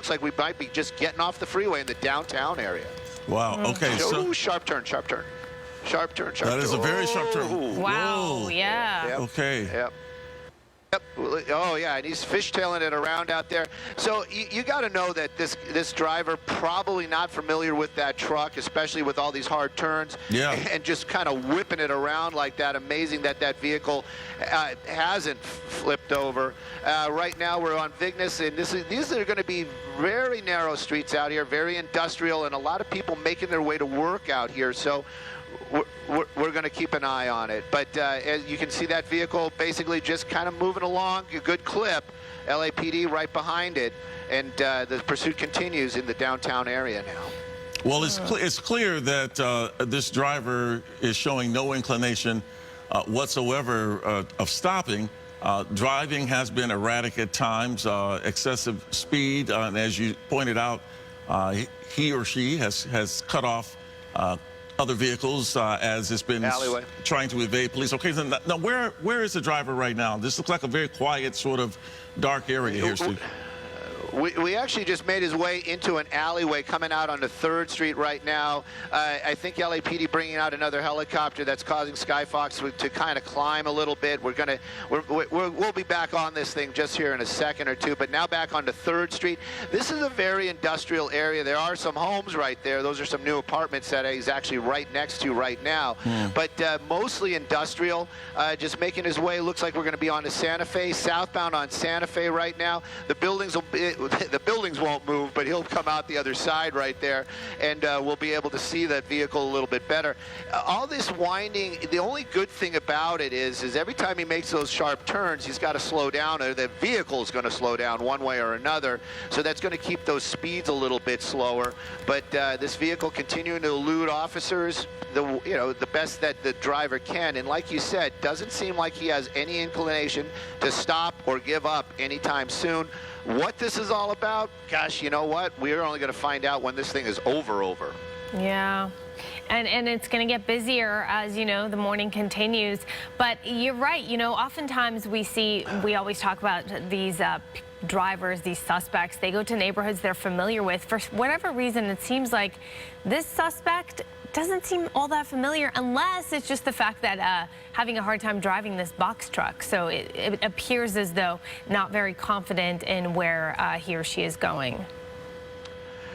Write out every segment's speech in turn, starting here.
looks like we might be just getting off the freeway in the downtown area. Wow. Okay. So Sharp turn, sharp turn. Sharp turn, sharp turn. that is a very sharp turn. Ooh. Wow, Whoa. yeah. Yep. Okay. Yep. Yep. Oh yeah, and he's fishtailing it around out there. So you got to know that this driver probably not familiar with that truck, especially with all these hard turns. Yeah. And just kind of whipping it around like that. Amazing that that vehicle hasn't flipped over. Right now we're on Vignes, and these are going to be very narrow streets out here, very industrial, and a lot of people making their way to work out here. So we're going to keep an eye on it. But as you can see, that vehicle basically just kind of moving along, a good clip. LAPD right behind it, and the pursuit continues in the downtown area now. Well, it's clear that this driver is showing no inclination whatsoever of stopping. Driving has been erratic at times, excessive speed, and as you pointed out, he or she has cut off other vehicles as it's been trying to evade police. Okay, so now where is the driver right now? This looks like a very quiet, sort of dark area here, Steve. We actually just made his way into an alleyway coming out onto 3rd Street right now. I think LAPD bringing out another helicopter that's causing Skyfox to kind of climb a little bit. We'll be back on this thing just here in a second or two, but now back onto 3rd Street. This is a very industrial area. There are some homes right there. Those are some new apartments that he's actually right next to right now. But mostly industrial, just making his way. Looks like we're going to be on to Santa Fe, southbound on Santa Fe right now. The buildings won't move, but he'll come out the other side right there, and we'll be able to see that vehicle a little bit better. All this winding, the only good thing about it is every time he makes those sharp turns, he's got to slow down, or the vehicle's going to slow down one way or another. So that's going to keep those speeds a little bit slower. But this vehicle continuing to elude officers, the best that the driver can. And like you said, doesn't seem like he has any inclination to stop or give up anytime soon. What this is all about, gosh, you know what? We're only going to find out when this thing is over. Yeah. And it's going to get busier as, the morning continues. But you're right. Oftentimes we always talk about these drivers, these suspects. They go to neighborhoods they're familiar with. For whatever reason, it seems like this suspect doesn't seem all that familiar, unless it's just the fact that having a hard time driving this box truck. So it appears as though not very confident in where he or she is going.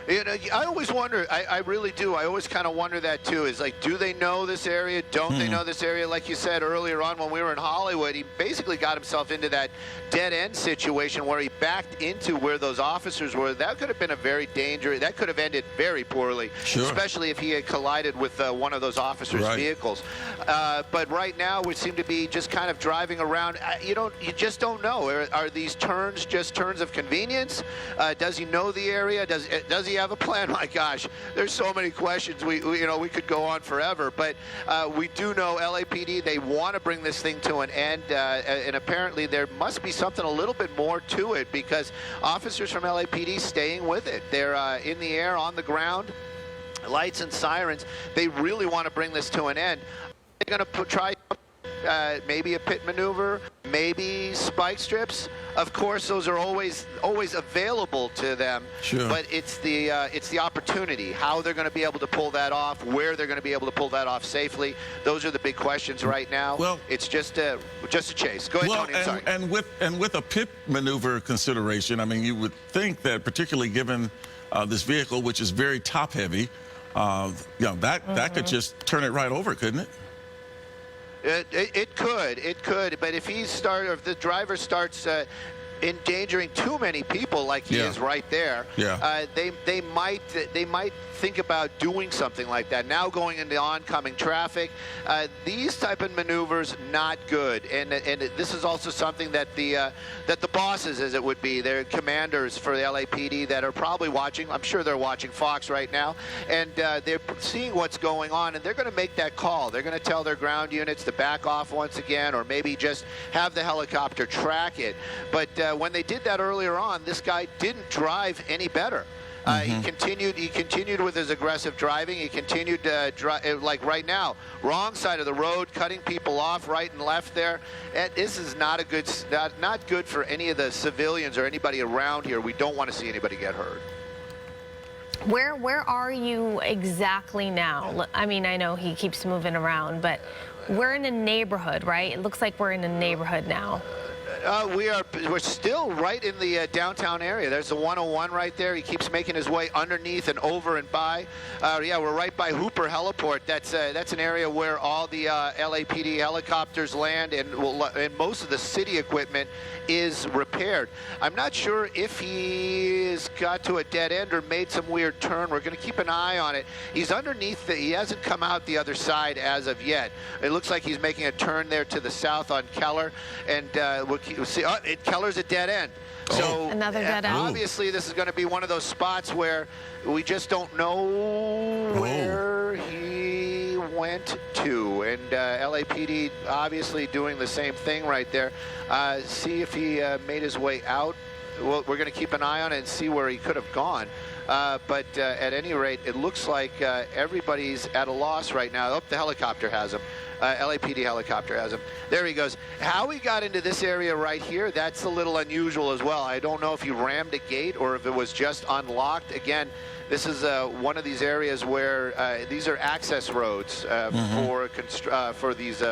I always wonder, I really do, I always kind of wonder that too, is like, do they know this area? Don't they know this area? Like you said earlier on when we were in Hollywood, he basically got himself into that dead-end situation where he backed into where those officers were. That could have been a very dangerous, that could have ended very poorly, especially if he had collided with one of those officers' vehicles. But right now we seem to be just kind of driving around. You just don't know. Are these turns just turns of convenience? Does he know the area? Does he have a plan? My gosh, there's so many questions. We could go on forever, but we do know LAPD, they want to bring this thing to an end, and apparently there must be something a little bit more to it, because officers from LAPD staying with it. They're in the air, on the ground, lights and sirens. They really want to bring this to an end. They're going to try maybe a pit maneuver, maybe spike strips. Of course, those are always available to them. But it's the opportunity, how they're going to be able to pull that off, where they're going to be able to pull that off safely. Those are the big questions right now. Well, it's just a chase. Go ahead, Tony. I'm sorry. And with a pit maneuver consideration, I mean, you would think that, particularly given this vehicle, which is very top heavy, that could just turn it right over, couldn't it? It could, but if the driver starts endangering too many people like he is right there, they might think about doing something like that. Now going into oncoming traffic, these type of maneuvers not good, and this is also something that the bosses, as it would be, their commanders for the LAPD that are probably watching. I'm sure they're watching Fox right now, and they're seeing what's going on, and they're going to make that call. They're going to tell their ground units to back off once again, or maybe just have the helicopter track it. But when they did that earlier on, this guy didn't drive any better. He continued with his aggressive driving. He continued to drive, like right now, wrong side of the road, cutting people off right and left there. And this is not a good, not good for any of the civilians or anybody around here. We don't want to see anybody get hurt. Where are you exactly now? I mean, I know he keeps moving around, but we're in a neighborhood, right? It looks like we're in a neighborhood now. We're still right in the downtown area. There's the 101 right there. He keeps making his way underneath and over and by. Yeah, we're right by Hooper Heliport. That's an area where all the LAPD helicopters land, and most of the city equipment is repaired. I'm not sure if he's got to a dead end or made some weird turn. We're going to keep an eye on it. He's underneath. He hasn't come out the other side as of yet. It looks like he's making a turn there to the south on Keller, and we'll see. Keller's a dead end. So another dead end. Obviously, this is going to be one of those spots where we just don't know where he went to, and LAPD obviously doing the same thing right there. See if he made his way out. Well, we're going to keep an eye on it and see where he could have gone. But at any rate, it looks like everybody's at a loss right now. Oh, the helicopter has him. LAPD helicopter has him. There he goes. How he got into this area right here, that's a little unusual as well. I don't know if he rammed a gate or if it was just unlocked. Again, this is one of these areas where these are access roads for these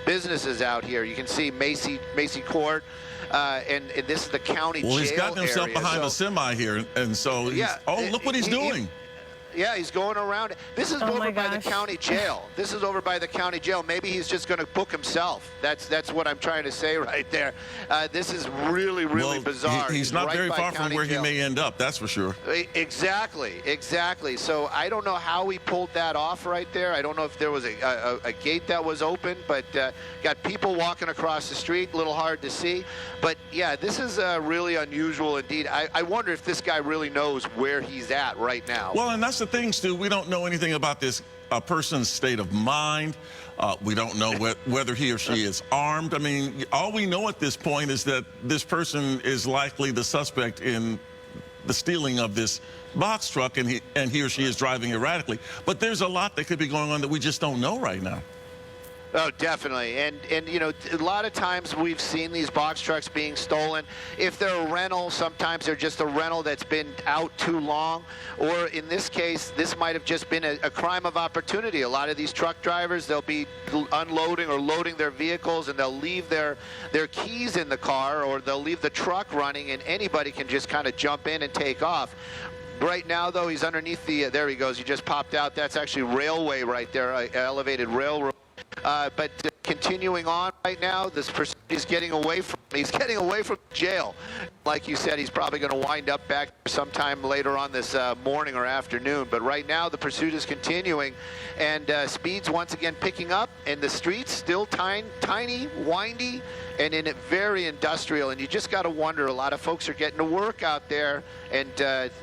businesses out here. You can see Macy Court. And this is the county jail area. Well, he's gotten himself behind a semi here, and so look what he's doing. Yeah, he's going around. This is over by the county jail. This is over by the county jail. Maybe he's just going to book himself. That's what I'm trying to say right there. This is really bizarre. He's not very far from where he may end up, that's for sure. Exactly. So I don't know how he pulled that off right there. I don't know if there was a gate that was open, but got people walking across the street, a little hard to see. But yeah, this is really unusual indeed. I wonder if this guy really knows where he's at right now. Well, and that's the thing, Stu. We don't know anything about this person's state of mind. We don't know whether he or she is armed. I mean, all we know at this point is that this person is likely the suspect in the stealing of this box truck, and he or she is driving erratically. But there's a lot that could be going on that we just don't know right now. Oh, definitely. And you know, a lot of times we've seen these box trucks being stolen. If they're a rental, sometimes they're just a rental that's been out too long. Or in this case, this might have just been a crime of opportunity. A lot of these truck drivers, they'll be unloading or loading their vehicles, and they'll leave their keys in the car, or they'll leave the truck running, and anybody can just kind of jump in and take off. Right now, though, he's underneath the, there he goes. He just popped out. That's actually railway right there, elevated railroad. But continuing on right now, this person is getting away from. He's getting away from jail. Like you said, he's probably going to wind up back sometime later on this morning or afternoon. But right now, the pursuit is continuing, and speeds once again picking up, and the streets still tiny, windy, and in it very industrial. And you just got to wonder. A lot of folks are getting to work out there, and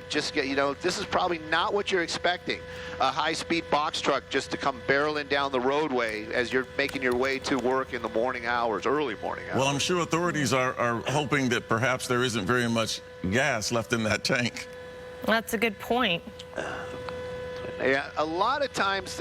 just get, you know, this is probably not what you're expecting. A high-speed box truck just to come barreling down the roadway as you're making your way to work in the morning hours, early morning hours. Well, I'm sure authorities are hoping that perhaps there isn't very much gas left in that tank. That's a good point. Yeah, a lot of times,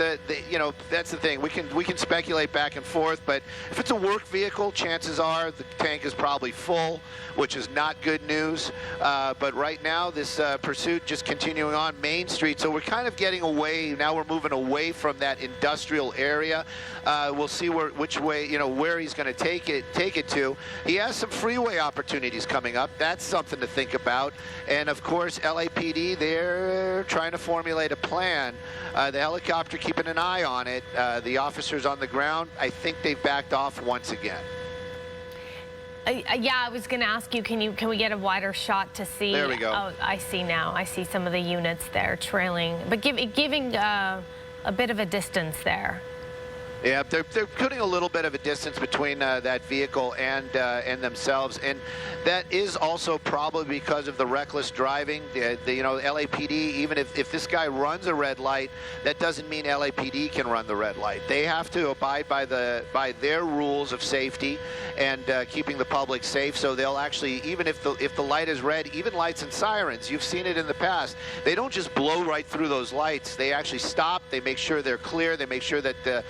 you know, that's the thing. We can speculate back and forth, but if it's a work vehicle, chances are the tank is probably full, which is not good news. But right now, this pursuit just continuing on Main Street, so we're kind of getting away. Now we're moving away from that industrial area. We'll see which way, you know, where he's going to take it to. He has some freeway opportunities coming up. That's something to think about. And of course, LAPD, they're trying to formulate a plan. The helicopter keeping an eye on it. The officers on the ground, I think they've backed off once again. Yeah, I was going to ask you, can we get a wider shot to see? There we go. Oh, I see now. I see some of the units there trailing, but giving a bit of a distance there. Yeah, they're putting a little bit of a distance between that vehicle and themselves, and that is also probably because of the reckless driving. You know, LAPD, even if this guy runs a red light, that doesn't mean LAPD can run the red light. They have to abide by their rules of safety and keeping the public safe. So they'll actually, even if the light is red, even lights and sirens, you've seen it in the past, they don't just blow right through those lights. They actually stop. They make sure they're clear. They make sure that the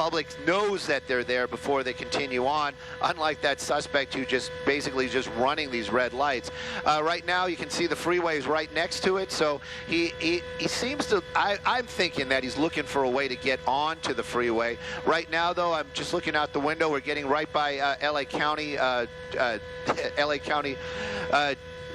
public knows that they're there before they continue on, unlike that suspect who just basically just running these red lights. Right now you can see the freeway is right next to it, so he seems to, I'm thinking that he's looking for a way to get onto the freeway. Right now though, I'm just looking out the window, we're getting right by LA County,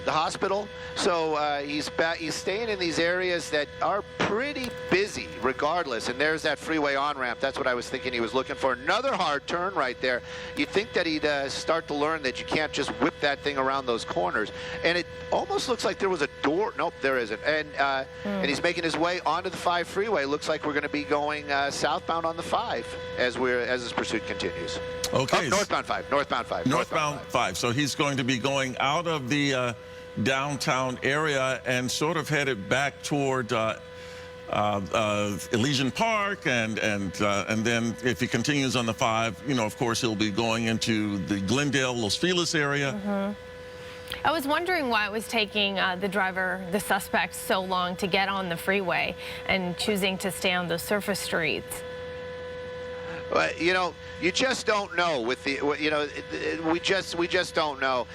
the hospital. So he's staying in these areas that are pretty busy regardless, and there's that freeway on-ramp. That's what I was thinking he was looking for. Another hard turn right there. You'd think that he'd start to learn that you can't just whip that thing around those corners, and it almost looks like there was a door. Nope, there isn't. And he's making his way onto the 5 freeway. Looks like we're going to be going southbound on the 5 as this pursuit continues. Okay. Northbound 5. Northbound 5. Northbound 5. So he's going to be going out of the downtown area and sort of headed back toward Elysian Park, and then if he continues on the 5, you know, of course he'll be going into the Glendale, Los Feliz area. I was wondering why it was taking the suspect, so long to get on the freeway and choosing to stay on those surface streets. You know, you just don't know with the, you know, we just don't know.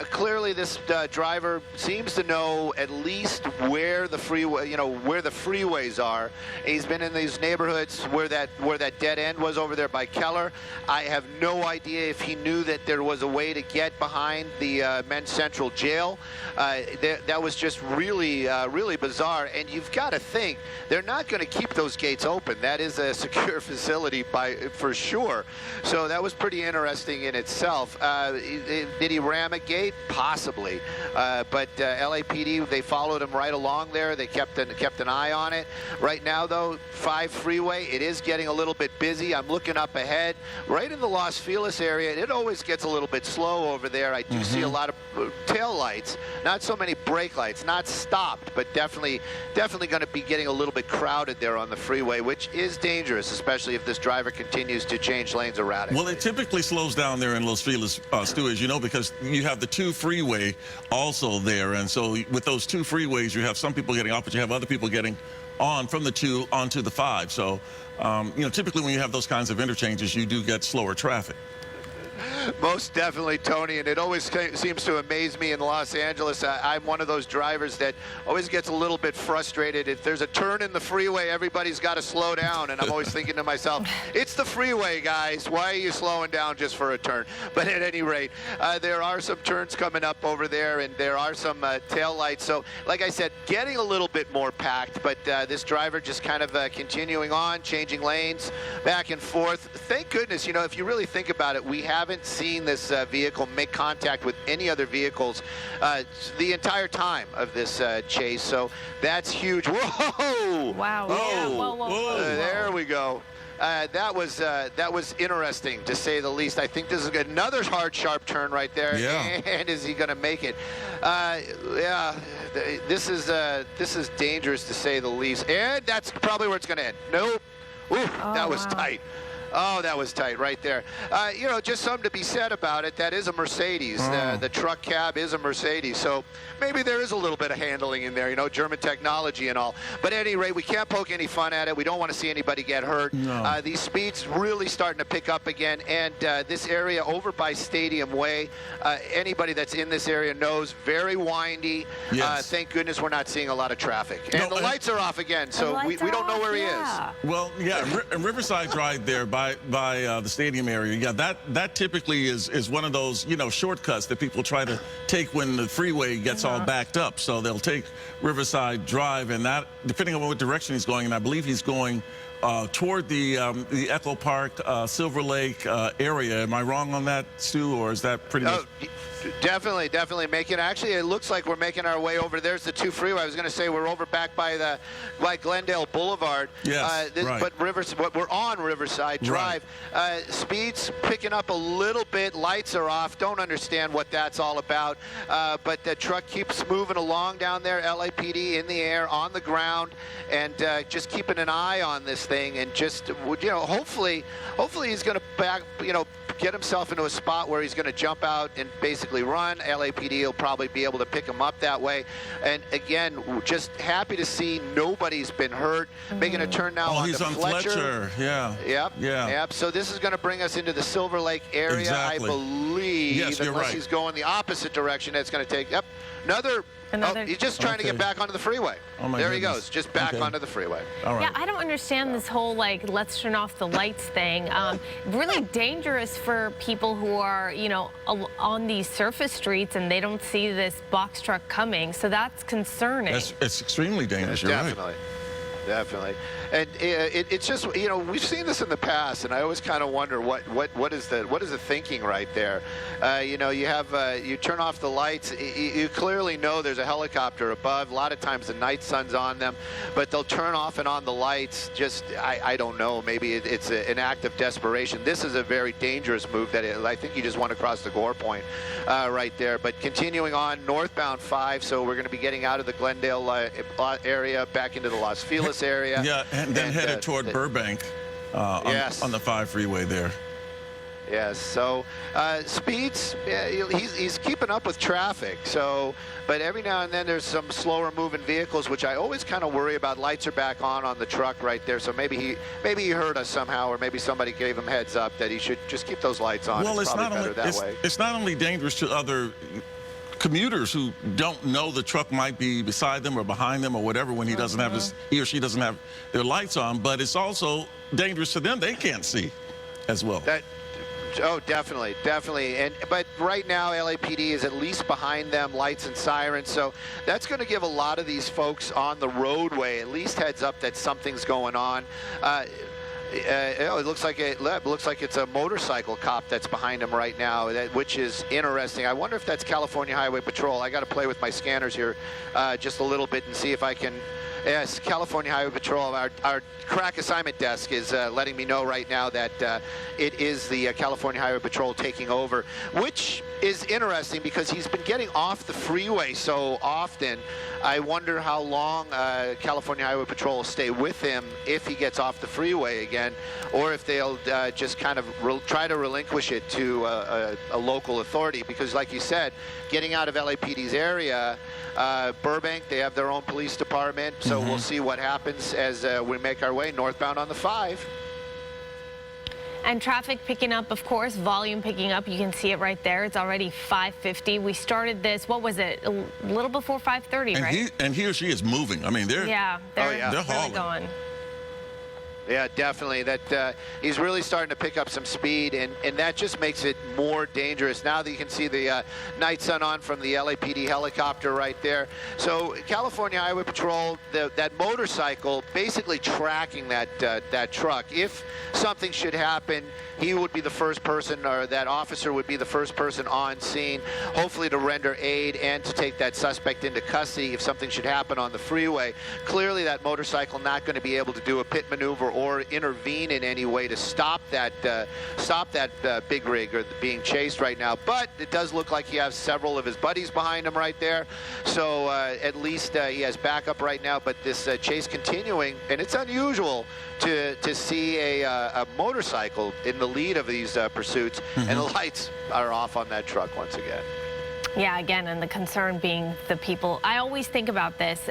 Clearly, this driver seems to know at least where the freeway, you know, where the freeways are. He's been in these neighborhoods where that dead end was over there by Keller. I have no idea if he knew that there was a way to get behind the Men's Central Jail. That was just really, really bizarre. And you've got to think they're not going to keep those gates open. That is a secure facility for sure. So that was pretty interesting in itself. Did he ram a gate? Possibly. But LAPD, they followed him right along there. They kept an eye on it. Right now, though, 5 freeway, it is getting a little bit busy. I'm looking up ahead. Right in the Los Feliz area, it always gets a little bit slow over there. I do see a lot of tail lights, not so many brake lights, not stopped, but definitely going to be getting a little bit crowded there on the freeway, which is dangerous, especially if this driver continues to change lanes erratically. Well, it typically slows down there in Los Feliz, Stu, as you know, because you have the 2 freeway also there. And so with those 2 freeways, you have some people getting off, but you have other people getting on from the 2 onto the 5. So, you know, typically when you have those kinds of interchanges, you do get slower traffic. Most definitely, Tony, and it always seems to amaze me in Los Angeles. I'm one of those drivers that always gets a little bit frustrated. If there's a turn in the freeway, everybody's got to slow down, and I'm always thinking to myself, it's the freeway, guys. Why are you slowing down just for a turn? But at any rate, there are some turns coming up over there, and there are some tail lights. So, like I said, getting a little bit more packed, but this driver just kind of continuing on, changing lanes back and forth. Thank goodness, you know, if you really think about it, we haven't seen this vehicle make contact with any other vehicles the entire time of this chase, so that's huge. Whoa! Wow! Oh, yeah. Whoa. There we go. That was interesting, to say the least. I think this is another hard, sharp turn right there. Yeah. And is he going to make it? Yeah. This is dangerous, to say the least. And that's probably where it's going to end. Nope. Ooh, that was tight. Oh, that was tight right there. You know, just something to be said about it. That is a Mercedes. The truck cab is a Mercedes. So maybe there is a little bit of handling in there, you know, German technology and all. But at any rate, we can't poke any fun at it. We don't want to see anybody get hurt. No. These speeds really starting to pick up again. And this area over by Stadium Way, anybody that's in this area knows, very windy. Yes. Thank goodness we're not seeing a lot of traffic. And the lights are off again, so we don't know where he is. Well, yeah, Riverside Drive there by the stadium area. Yeah, that typically is one of those, you know, shortcuts that people try to take when the freeway gets all backed up. So they'll take Riverside Drive, and that, depending on what direction he's going, and I believe he's going toward the Echo Park, Silver Lake area. Am I wrong on that, Stu, or is that pretty much? Definitely making. Actually, it looks like we're making our way over. There's the 2 freeway. I was going to say we're over back by Glendale Boulevard. Yes, right. But we're on Riverside Drive. Right. Speeds picking up a little bit. Lights are off. Don't understand what that's all about. But the truck keeps moving along down there. LAPD in the air, on the ground, and just keeping an eye on this thing. And just hopefully he's going to get himself into a spot where he's going to jump out and basically run. LAPD will probably be able to pick him up that way. And again, just happy to see nobody's been hurt. Making a turn now on he's on Fletcher. Yeah. Yep. So this is going to bring us into the Silver Lake area, exactly. I believe. Yes, you're unless right. he's going the opposite direction. It's going to take. Yep. Another. He's just trying to get back onto the freeway. Oh my there he goodness. goes, just back onto the freeway. All right. Yeah, I don't understand this whole, let's turn off the lights thing. Really dangerous for people who are, on these surface streets and they don't see this box truck coming. So that's concerning. It's extremely dangerous. You're Definitely. Definitely. And it's just, we've seen this in the past, and I always kind of wonder what is the thinking right there. You turn off the lights. You clearly know there's a helicopter above. A lot of times the night sun's on them, but they'll turn off and on the lights. Just, I don't know. Maybe it's an act of desperation. This is a very dangerous move that I think you just went across the gore point right there. But continuing on northbound 5, so we're going to be getting out of the Glendale area back into the Los Feliz area. Yeah, and then headed toward Burbank on the 5 freeway there. Yes, so speeds, he's keeping up with traffic. So, but every now and then there's some slower moving vehicles, which I always kind of worry about. Lights are back on the truck right there. So maybe he heard us somehow, or maybe somebody gave him heads up that he should just keep those lights on. Well, it's probably better that way. It's not only dangerous to other commuters who don't know the truck might be beside them or behind them or whatever when he or she doesn't have their lights on, but it's also dangerous to them. They can't see as well. Definitely. But right now, LAPD is at least behind them, lights and sirens. So that's going to give a lot of these folks on the roadway at least heads up that something's going on. It looks like it's a motorcycle cop that's behind him right now, which is interesting. I wonder if that's California Highway Patrol. I got to play with my scanners here just a little bit and see if I can. Yes, California Highway Patrol. Our crack assignment desk is letting me know right now that it is the California Highway Patrol taking over, which is interesting because he's been getting off the freeway so often. I wonder how long California Highway Patrol will stay with him if he gets off the freeway again, or if they'll just kind of try to relinquish it to a local authority. Because like you said, getting out of LAPD's area, Burbank, they have their own police department, so we'll see what happens as we make our way northbound on the 5. And traffic picking up, of course, volume picking up. You can see it right there. It's already 5:50. We started this, what was it, a little before 5:30, right? He or she is moving. I mean, they're really hauling. going. Yeah, definitely. That he's really starting to pick up some speed, and that just makes it more dangerous. Now that you can see the night sun on from the LAPD helicopter right there. So California Highway Patrol, that motorcycle, basically tracking that truck. If something should happen, he would be the first person, or that officer would be the first person on scene, hopefully to render aid and to take that suspect into custody if something should happen on the freeway. Clearly, that motorcycle not going to be able to do a pit maneuver or intervene in any way to stop that big rig or being chased right now. But it does look like he has several of his buddies behind him right there. So at least he has backup right now. But this chase continuing, and it's unusual to see a motorcycle in the lead of these pursuits, and the lights are off on that truck once again. Yeah, again, and the concern being the people. I always think about this,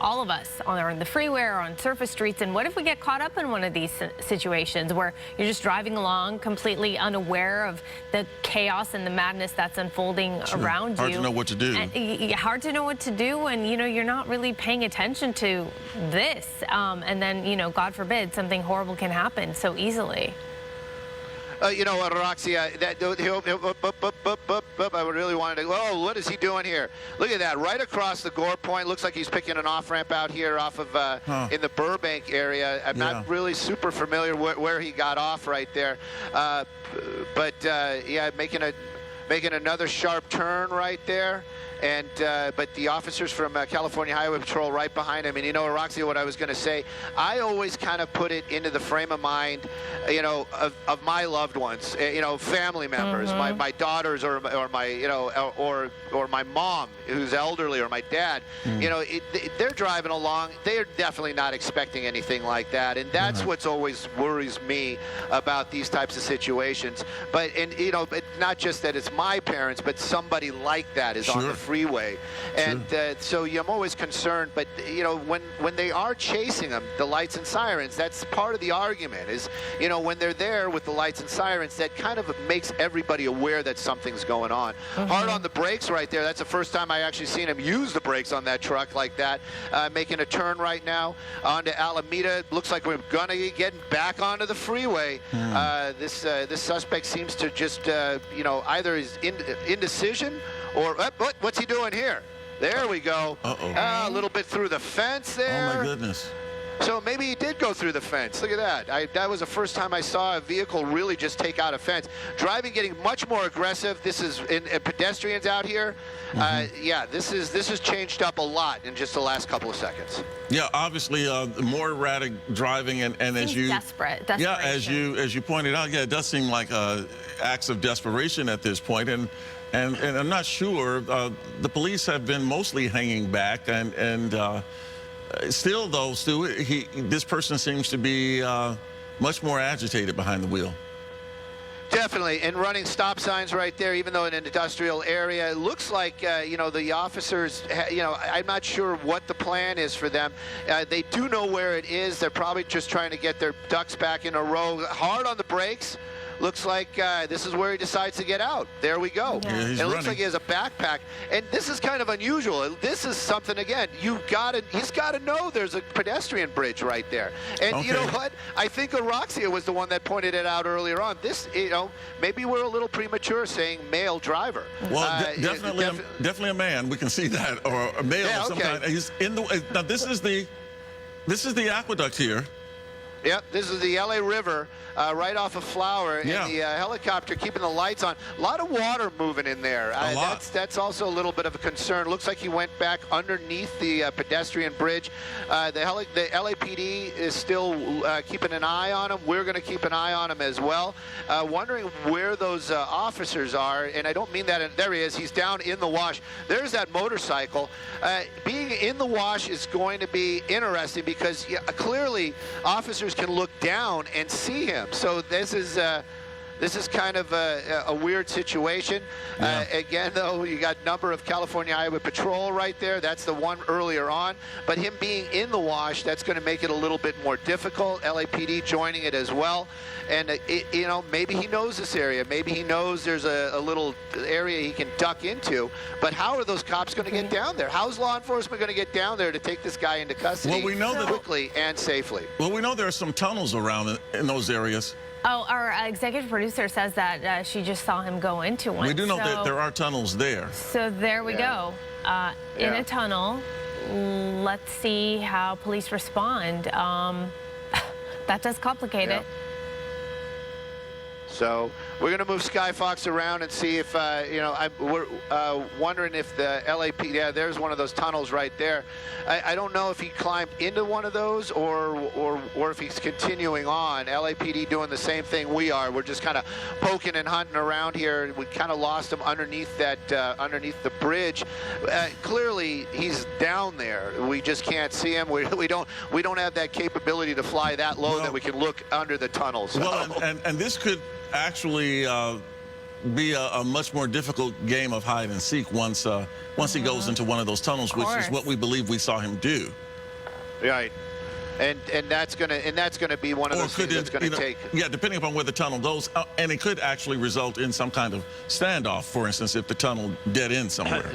all of us are on the freeway or on surface streets, and what if we get caught up in one of these situations where you're just driving along completely unaware of the chaos and the madness that's unfolding around you. Hard to know what to do. And, hard to know what to do, and, you're not really paying attention to this. And then, God forbid, something horrible can happen so easily. You know, Roxy, I really wanted to. Oh, what is he doing here? Look at that, right across the gore point. Looks like he's picking an off ramp out here off of in the Burbank area. I'm not really super familiar where he got off right there, but yeah, making another sharp turn right there. And but the officers from California Highway Patrol right behind him. And you know, Roxy, what I was going to say, I always kind of put it into the frame of mind, you know, of my loved ones, you know, family members, my daughters, or my, you know, or my mom who's elderly, or my dad. You know, they're driving along. They are definitely not expecting anything like that, and that's what's always worries me about these types of situations. But you know, but not just that it's my parents, but somebody like that is on the freeway, and so I'm always concerned. But you know, when they are chasing them, the lights and sirens, that's part of the argument. Is, you know, when they're there with the lights and sirens, that kind of makes everybody aware that something's going on. Hard on the brakes right there. That's the first time I actually seen him use the brakes on that truck like that. Making a turn right now onto Alameda. Looks like we're gonna be getting back onto the freeway. This suspect seems to just you know, either is indecision, or what's he doing here? There we go. A little bit through the fence there. Oh my goodness. So maybe he did go through the fence. Look at that. That was the first time I saw a vehicle really just take out a fence. Driving getting much more aggressive. This is pedestrians out here. Yeah, this is changed up a lot in just the last couple of seconds. Yeah, obviously more erratic driving, and as you desperation. as you pointed out, yeah, it does seem like acts of desperation at this point, and I'm not sure. The police have been mostly hanging back, and still, though, Stu, this person seems to be much more agitated behind the wheel. Definitely, and running stop signs right there, even though in an industrial area. It looks like, you know, the officers, you know, I'm not sure what the plan is for them. They do know where it is. They're probably just trying to get their ducks back in a row. Hard on the brakes. Looks like this is where he decides to get out. There we go. Yeah, and it looks like he has a backpack. And this is kind of unusual. This is something, again, he's got to know there's a pedestrian bridge right there. And you know what? I think Araxia was the one that pointed it out earlier on. This, you know, maybe we're a little premature saying male driver. Well, definitely a man. We can see that, or a male of some kind. He's in the. Now this is the aqueduct here. Yep, this is the LA River, right off of Flower, and the helicopter keeping the lights on. A lot of water moving in there. That's also a little bit of a concern. Looks like he went back underneath the pedestrian bridge. The LAPD is still keeping an eye on him. We're going to keep an eye on him as well. Wondering where those officers are, and I don't mean that. There he is. He's down in the wash. There's that motorcycle. Being in the wash is going to be interesting because clearly officers can look down and see him. So this is kind of a weird situation. Again, though, you got number of California Highway Patrol right there. That's the one earlier on. But him being in the wash, that's going to make it a little bit more difficult. LAPD joining it as well. And, you know, maybe he knows this area. Maybe he knows there's a little area he can duck into. But how are those cops going to get down there? How's law enforcement going to get down there to take this guy into custody quickly and safely? Well, we know there are some tunnels around in those areas. Oh, our executive producer says that she just saw him go into one. We do know that there are tunnels there. So there we go. In a tunnel. Let's see how police respond. That does complicate it. So we're going to move Skyfox around and see if, you know, we're wondering if the LAPD, there's one of those tunnels right there. I don't know if he climbed into one of those or if he's continuing on. LAPD doing the same thing we are. We're just kind of poking and hunting around here. We kind of lost him underneath that, underneath the bridge. Clearly, he's down there. We just can't see him. We don't have that capability to fly that low that we can look under the tunnels. So. Well, and this could actually be a much more difficult game of hide and seek once he goes into one of those tunnels, which is what we believe we saw him do. Right, and that's gonna be one of those things that's gonna take. Yeah, depending upon where the tunnel goes, and it could actually result in some kind of standoff. For instance, if the tunnel dead ends somewhere.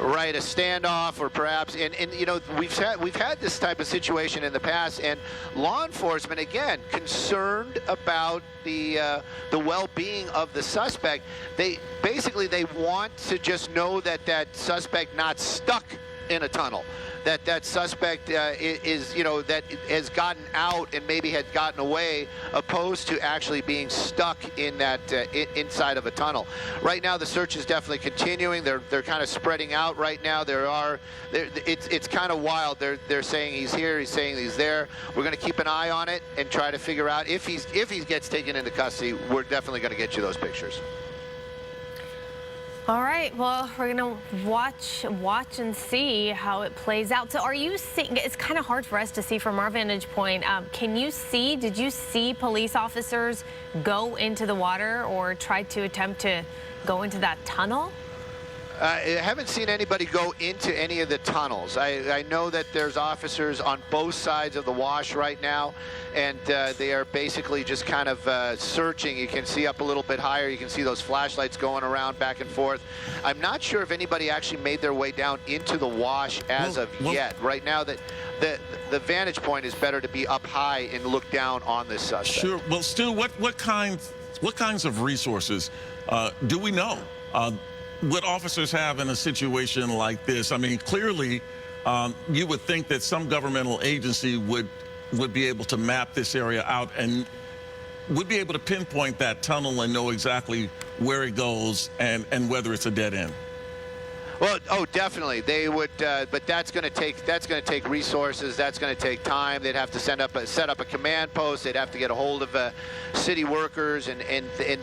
Right, a standoff, or perhaps, and you know, we've had this type of situation in the past, and law enforcement, again, concerned about the well-being of the suspect. They want to just know that that suspect not stuck in a tunnel, that suspect is, you know, that has gotten out and maybe had gotten away, opposed to actually being stuck in that inside of a tunnel. Right now, the search is definitely continuing. They're kind of spreading out right now. It's kind of wild. They're saying he's here, he's saying he's there. We're going to keep an eye on it and try to figure out if he gets taken into custody. We're definitely going to get you those pictures. All right, well, we're going to watch and see how it plays out. So are you seeing, it's kind of hard for us to see from our vantage point. Did you see police officers go into the water or try to attempt to go into that tunnel? I haven't seen anybody go into any of the tunnels. I know that there's officers on both sides of the wash right now, and they are basically just kind of searching. You can see up a little bit higher. You can see those flashlights going around back and forth. I'm not sure if anybody actually made their way down into the wash as of yet. Right now, that the vantage point is better to be up high and look down on this suspect. Sure. Well, Stu, what kinds of resources do we know? What officers have in a situation like this? I mean, clearly, you would think that some governmental agency would be able to map this area out and would be able to pinpoint that tunnel and know exactly where it goes and whether it's a dead end. Well, oh, definitely they would, but that's going to take resources. That's going to take time. They'd have to set up a command post. They'd have to get a hold of city workers, and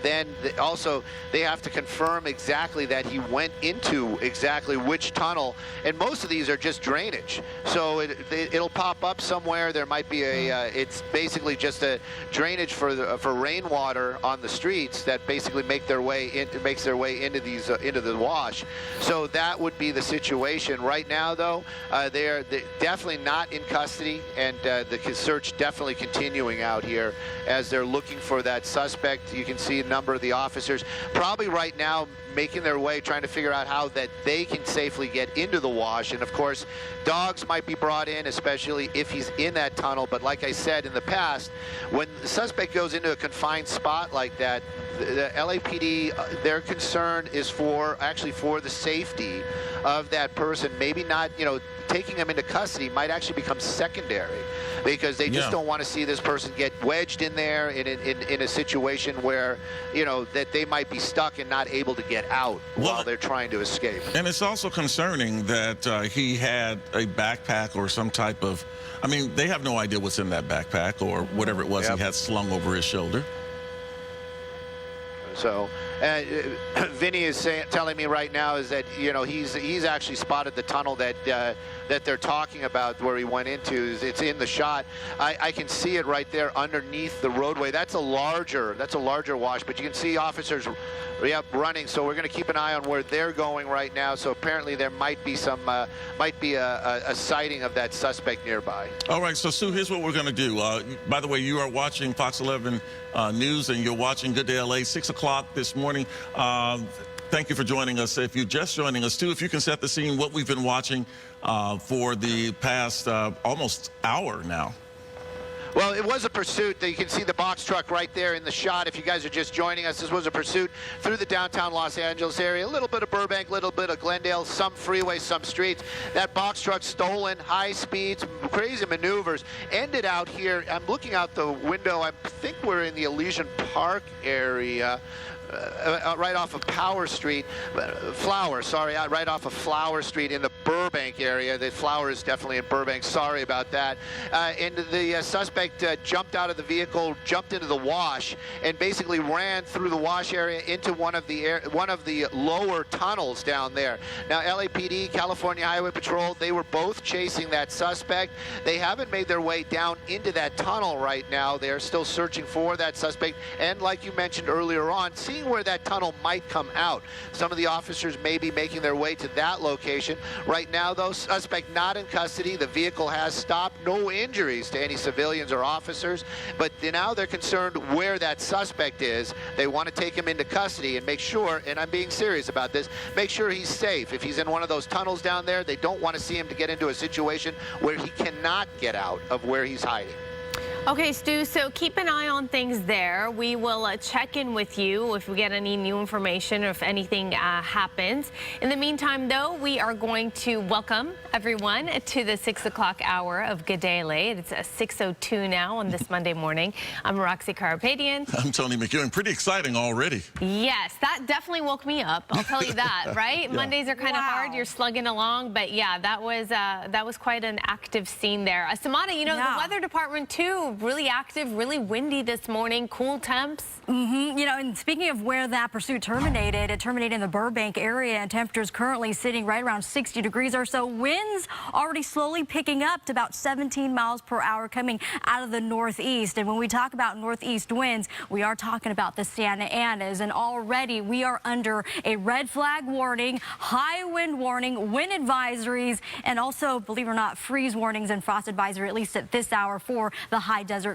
then also they have to confirm exactly that he went into exactly which tunnel. And most of these are just drainage, so it'll pop up somewhere. There might be it's basically just a drainage for rainwater on the streets that basically makes their way into the wash. So that would be the situation right now, though. They're definitely not in custody, and the search definitely continuing out here as they're looking for that suspect. You can see a number of the officers probably right now making their way, trying to figure out how that they can safely get into the wash. And of course, dogs might be brought in, especially if he's in that tunnel. But like I said in the past, when the suspect goes into a confined spot like that, the LAPD, their concern is actually for the safety of that person. Maybe not, you know, taking them into custody might actually become secondary, because they just don't want to see this person get wedged in there in a situation where, you know, that they might be stuck and not able to get out while they're trying to escape. And it's also concerning that he had a backpack or some type of, I mean, they have no idea what's in that backpack or whatever it was he had slung over his shoulder. So Vinny is telling me right now is that, you know, he's actually spotted the tunnel that they're talking about where he went into. It's in the shot. I can see it right there underneath the roadway. That's a larger wash, but you can see officers running. So we're going to keep an eye on where they're going right now. So apparently there might be a sighting of that suspect nearby. All right, so Sue, here's what we're going to do. By the way, you are watching Fox 11 News, and you're watching Good Day LA, 6 o'clock this morning. Thank you for joining us. If you're just joining us, too, if you can set the scene, what we've been watching for the past almost hour now. Well, it was a pursuit. You can see the box truck right there in the shot. If you guys are just joining us, this was a pursuit through the downtown Los Angeles area. A little bit of Burbank, a little bit of Glendale, some freeways, some streets. That box truck stolen, high speeds, crazy maneuvers. Ended out here. I'm looking out the window. I think we're in the Elysian Park area. Right off of Flower Street, right off of Flower Street in the Burbank area. The Flower is definitely in Burbank. Sorry about that. And the suspect jumped out of the vehicle, jumped into the wash, and basically ran through the wash area into one of the lower tunnels down there. Now, LAPD, California Highway Patrol, they were both chasing that suspect. They haven't made their way down into that tunnel right now. They're still searching for that suspect. And like you mentioned earlier on, see seeing where that tunnel might come out. Some of the officers may be making their way to that location. Right now, though, suspect not in custody. The vehicle has stopped. No injuries to any civilians or officers. But now they're concerned where that suspect is. They want to take him into custody and make sure, and I'm being serious about this, make sure he's safe. If he's in one of those tunnels down there, they don't want to see him to get into a situation where he cannot get out of where he's hiding. Okay, Stu, so keep an eye on things there. We will check in with you if we get any new information or if anything happens. In the meantime, though, we are going to welcome everyone to the 6 o'clock hour of Good Day Late. It's 6:02 now on this Monday morning. I'm Roxy Karapetian. I'm Tony McEwen. Pretty exciting already. Yes, that definitely woke me up. I'll tell you that, right? Yeah. Mondays are kind of hard. You're slugging along, but yeah, that was quite an active scene there. Samana, you know, the weather department too, really active, really windy this morning, cool temps. You know, and speaking of where that pursuit terminated, it terminated in the Burbank area, and temperatures currently sitting right around 60 degrees or so. Winds already slowly picking up to about 17 miles per hour coming out of the northeast. And when we talk about northeast winds, we are talking about the Santa Anas, and already we are under a red flag warning, high wind warning, wind advisories, and also, believe it or not, freeze warnings and frost advisory, at least at this hour, for the high desert